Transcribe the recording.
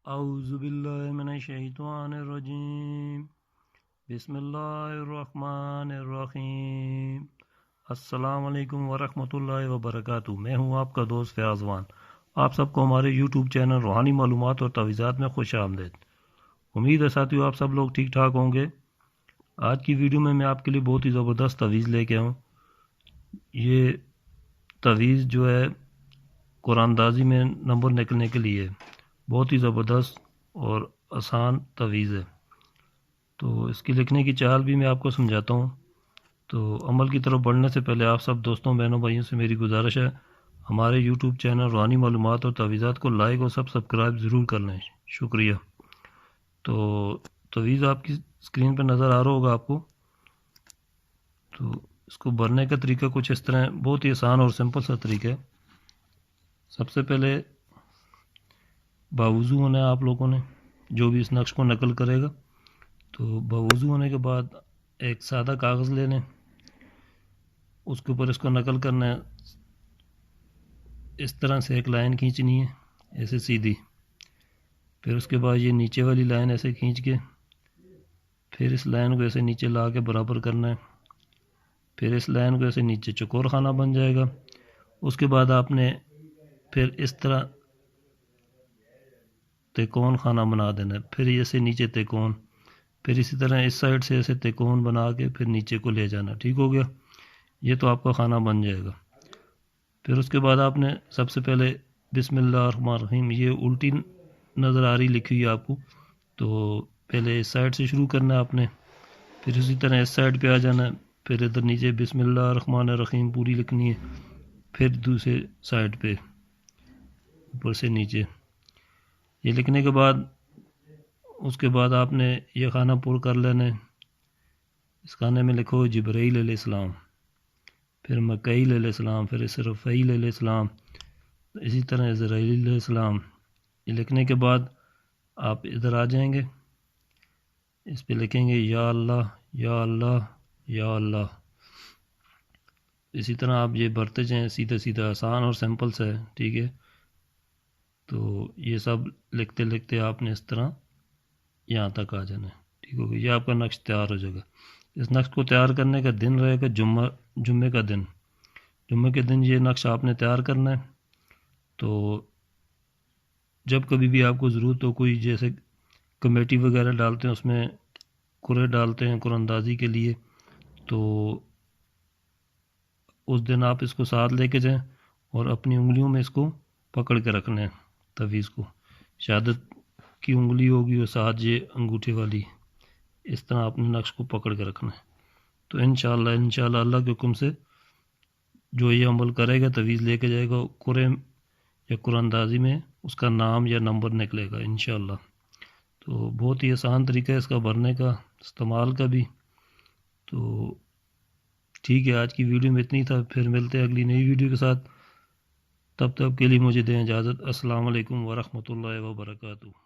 اعوذ باللہ من الشیطان الرجیم بسم اللہ الرحمن الرحیم۔ السلام علیکم ورحمۃ اللہ وبرکاتہ۔ میں ہوں آپ کا دوست فیاض وان۔ آپ سب کو ہمارے یوٹیوب چینل روحانی معلومات اور تعویذات میں خوش آمدید۔ امید ہے ساتھیو آپ سب لوگ ٹھیک ٹھاک ہوں گے۔ آج کی ویڈیو میں آپ کے لیے بہت ہی زبردست تعویذ لے کے آؤں۔ یہ تعویذ جو ہے قرآن اندازی میں نمبر نکلنے کے لیے بہت ہی زبردست اور آسان تعویذ ہے، تو اس کی لکھنے کی چال بھی میں آپ کو سمجھاتا ہوں۔ تو عمل کی طرف بڑھنے سے پہلے آپ سب دوستوں بہنوں بھائیوں سے میری گزارش ہے، ہمارے یوٹیوب چینل روحانی معلومات اور تعویذات کو لائک اور سبسکرائب ضرور کر لیں، شکریہ۔ تو تعویذ آپ کی اسکرین پہ نظر آ رہا ہوگا آپ کو۔ تو اس کو بھرنے کا طریقہ کچھ اس طرح ہے، بہت ہی آسان اور سمپل سا طریقہ ہے۔ سب سے پہلے باوضو ہونا ہے آپ لوگوں نے، جو بھی اس نقش کو نقل کرے گا۔ تو باوضو ہونے کے بعد ایک سادہ کاغذ لے لیں، اس کے اوپر اس کو نقل کرنا ہے۔ اس طرح سے ایک لائن کھینچنی ہے ایسے سیدھی، پھر اس کے بعد یہ نیچے والی لائن ایسے کھینچ کے پھر اس لائن کو ایسے نیچے لا کے برابر کرنا ہے، پھر اس لائن کو ایسے نیچے چکور خانہ بن جائے گا۔ اس کے بعد آپ نے پھر اس طرح تکون خانہ بنا دینا ہے، پھر ایسے نیچے تکون، پھر اسی طرح اس سائڈ سے ایسے تکون بنا کے پھر نیچے کو لے جانا۔ ٹھیک ہو گیا؟ یہ تو آپ کا خانہ بن جائے گا۔ پھر اس کے بعد آپ نے سب سے پہلے بسم اللہ الرحمن الرحیم، یہ الٹی نظر آ رہی لکھی ہوئی آپ کو، تو پہلے اس سائڈ سے شروع کرنا ہے آپ نے، پھر اسی طرح اس سائڈ پہ آ جانا ہے، پھر ادھر نیچے بسم اللہ الرحمن الرحیم پوری لکھنی ہے، پھر دوسرے سائڈ پہ اوپر سے نیچے۔ یہ لکھنے کے بعد اس کے بعد آپ نے یہ خانہ پر کر لینا ہے۔ اس خانے میں لکھو جبرائیل علیہ السلام، پھر مکائیل علیہ السلام، پھر اسرافیل علیہ السلام، اسی طرح عزرائیل علیہ السلام۔ یہ لکھنے کے بعد آپ ادھر آ جائیں گے، اس پہ لکھیں گے یا اللہ یا اللہ یا اللہ۔ اسی طرح آپ یہ بھرتے جائیں، سیدھا سیدھا آسان اور سمپل سے ہے، ٹھیک ہے؟ تو یہ سب لکھتے لکھتے آپ نے اس طرح یہاں تک آ جانا ہے، ٹھیک ہوگا؟ یہ آپ کا نقش تیار ہو جائے گا۔ اس نقش کو تیار کرنے کا دن رہے گا جمعے کا دن۔ جمعے کے دن یہ نقش آپ نے تیار کرنا ہے۔ تو جب کبھی بھی آپ کو ضرورت ہو، کوئی جیسے کمیٹی وغیرہ ڈالتے ہیں، اس میں قرعے ڈالتے ہیں قرآن اندازی کے لیے، تو اس دن آپ اس کو ساتھ لے کے جائیں اور اپنی انگلیوں میں اس کو پکڑ کے رکھنا ہے تعویذ کو۔ شہادت کی انگلی ہوگی اور ساتھ یہ انگوٹھے والی، اس طرح اپنے نقش کو پکڑ کے رکھنا ہے۔ تو انشاءاللہ اللہ کے حکم سے جو یہ عمل کرے گا، تعویذ لے کے جائے گا، قرعے یا قرآن اندازی میں اس کا نام یا نمبر نکلے گا انشاءاللہ۔ تو بہت ہی آسان طریقہ ہے اس کا بھرنے کا، استعمال کا بھی۔ تو ٹھیک ہے، آج کی ویڈیو میں اتنی تھا، پھر ملتے ہیں اگلی نئی ویڈیو کے ساتھ۔ تب تک کے لیے مجھے دیں اجازت۔ السلام علیکم ورحمۃ اللہ وبرکاتہ۔